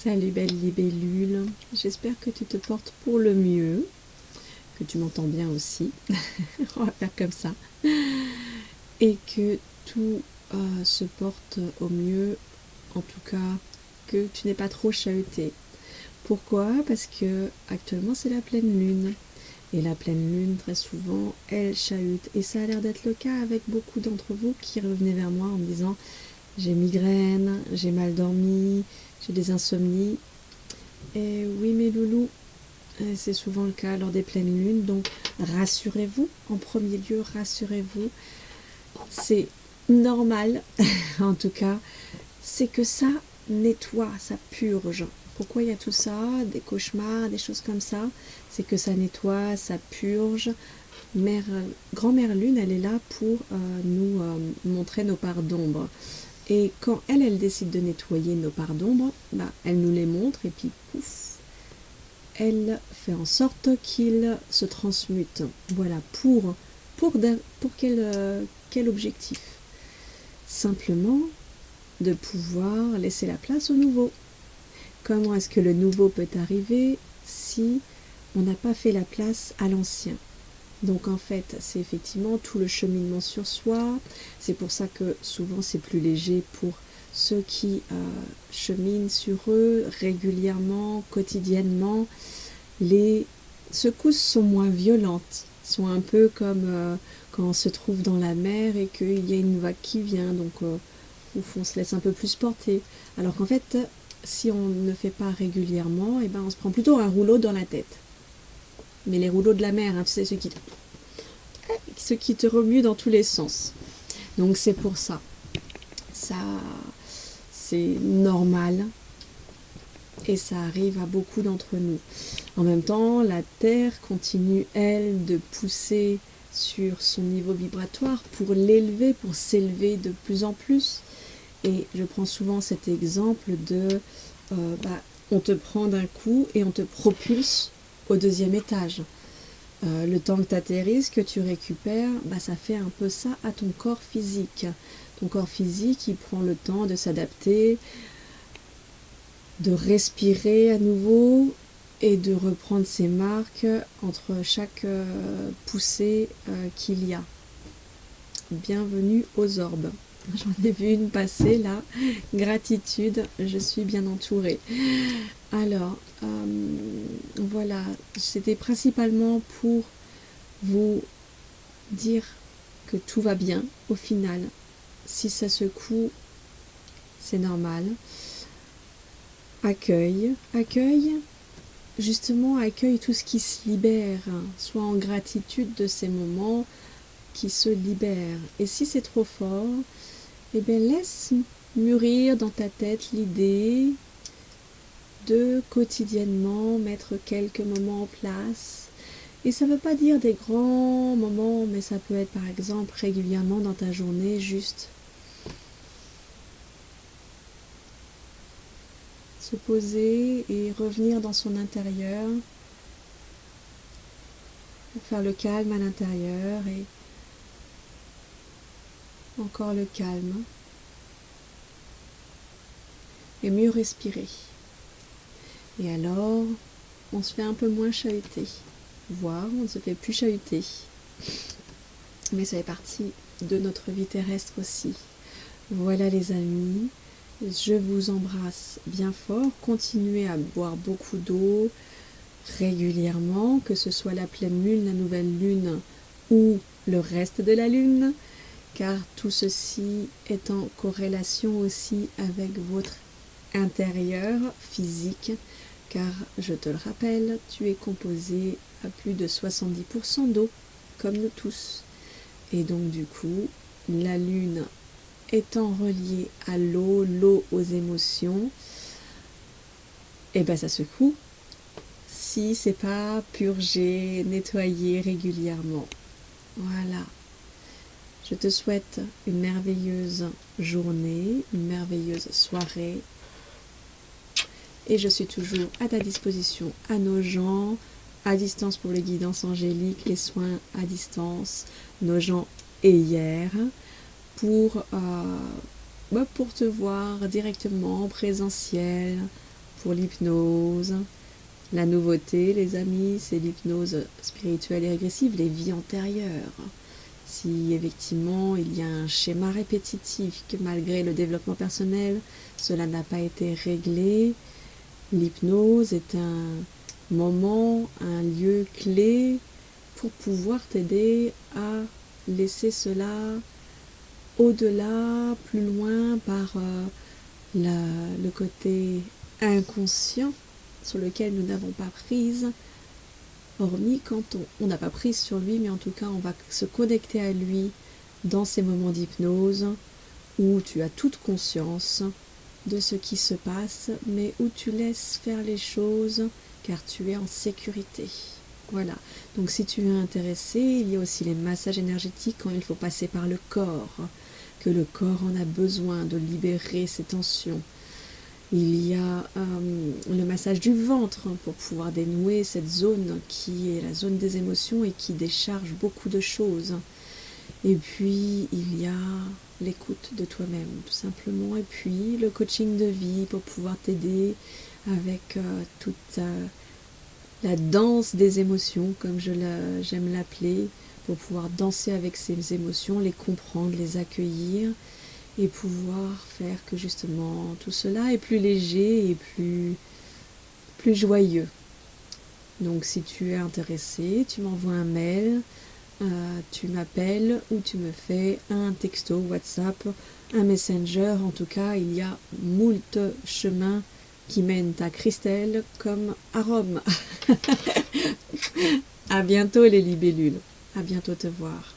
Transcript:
Salut belle libellule, j'espère que tu te portes pour le mieux, que tu m'entends bien aussi, on va faire comme ça, et que tout se porte au mieux, en tout cas que tu n'es pas trop chahuté. Pourquoi? Parce que actuellement c'est la pleine lune, et la pleine lune très souvent elle chahute, et ça a l'air d'être le cas avec beaucoup d'entre vous qui revenaient vers moi en me disant j'ai migraine, j'ai mal dormi, j'ai des insomnies. Et oui mes loulous, c'est souvent le cas lors des pleines lunes, donc rassurez-vous, en premier lieu rassurez-vous, c'est normal, en tout cas, c'est que ça nettoie, ça purge. Pourquoi il y a tout ça, des cauchemars, des choses comme ça? C'est que ça nettoie, ça purge. Grand-mère Lune, elle est là pour nous montrer nos parts d'ombre. Et quand elle décide de nettoyer nos parts d'ombre, elle nous les montre et puis pouf, elle fait en sorte qu'ils se transmutent. Voilà, pour quel objectif? Simplement de pouvoir laisser la place au nouveau. Comment est-ce que le nouveau peut arriver si on n'a pas fait la place à l'ancien? Donc en fait, c'est effectivement tout le cheminement sur soi. C'est pour ça que souvent c'est plus léger pour ceux qui cheminent sur eux régulièrement, quotidiennement. Les secousses sont moins violentes, sont un peu comme quand on se trouve dans la mer et qu'il y a une vague qui vient, donc ouf, on se laisse un peu plus porter. Alors qu'en fait, si on ne fait pas régulièrement, on se prend plutôt un rouleau dans la tête. Mais les rouleaux de la mer, tu sais, ceux qui te remuent dans tous les sens. Donc c'est pour ça. Ça, c'est normal. Et ça arrive à beaucoup d'entre nous. En même temps, la Terre continue, elle, de pousser sur son niveau vibratoire pour l'élever, pour s'élever de plus en plus. Et je prends souvent cet exemple de on te prend d'un coup et on te propulse au deuxième étage. Le temps que tu atterrisses, que tu récupères, ça fait un peu ça à ton corps physique. Ton corps physique, il prend le temps de s'adapter, de respirer à nouveau et de reprendre ses marques entre chaque poussée qu'il y a. Bienvenue aux orbes. J'en ai vu une passer là. Gratitude, je suis bien entourée. Alors, voilà, c'était principalement pour vous dire que tout va bien au final. Si ça secoue, c'est normal. Accueille, justement accueille tout ce qui se libère, sois en gratitude de ces moments qui se libèrent. Et si c'est trop fort, laisse mûrir dans ta tête l'idée de quotidiennement mettre quelques moments en place. Et ça ne veut pas dire des grands moments, mais ça peut être par exemple régulièrement dans ta journée, juste se poser et revenir dans son intérieur, pour faire le calme à l'intérieur et encore le calme. Et mieux respirer. Et alors, on se fait un peu moins chahuter. Voire, on ne se fait plus chahuter. Mais ça fait partie de notre vie terrestre aussi. Voilà les amis, je vous embrasse bien fort. Continuez à boire beaucoup d'eau régulièrement, que ce soit la pleine lune, la nouvelle lune ou le reste de la lune, car tout ceci est en corrélation aussi avec votre intérieur physique, car je te le rappelle, tu es composé à plus de 70% d'eau, comme nous tous. Et donc du coup, la lune étant reliée à l'eau, l'eau aux émotions, ça secoue si c'est pas purgé, nettoyé régulièrement. Voilà. Je te souhaite une merveilleuse journée, une merveilleuse soirée. Et je suis toujours à ta disposition à nos gens, à distance pour les guidances angéliques, les soins à distance, nos gens et hier, pour te voir directement en présentiel, pour l'hypnose. La nouveauté, les amis, c'est l'hypnose spirituelle et régressive, les vies antérieures. Si effectivement il y a un schéma répétitif, que malgré le développement personnel, cela n'a pas été réglé, l'hypnose est un moment, un lieu clé pour pouvoir t'aider à laisser cela au-delà, plus loin, par le côté inconscient sur lequel nous n'avons pas prise, hormis quand on n'a pas prise sur lui, mais en tout cas on va se connecter à lui dans ces moments d'hypnose où tu as toute conscience de ce qui se passe, mais où tu laisses faire les choses car tu es en sécurité. Voilà, donc si tu es intéressé, il y a aussi les massages énergétiques quand il faut passer par le corps, que le corps en a besoin de libérer ses tensions. Il y a le massage du ventre pour pouvoir dénouer cette zone qui est la zone des émotions et qui décharge beaucoup de choses. Et puis il y a l'écoute de toi-même tout simplement, et puis le coaching de vie pour pouvoir t'aider avec toute la danse des émotions, comme j'aime l'appeler, pour pouvoir danser avec ces émotions, les comprendre, les accueillir, et pouvoir faire que justement tout cela est plus léger et plus joyeux. Donc si tu es intéressé, tu m'envoies un mail, tu m'appelles ou tu me fais un texto WhatsApp, un messenger. En tout cas, il y a moult chemins qui mènent à Christelle comme à Rome. À bientôt les libellules, à bientôt te voir.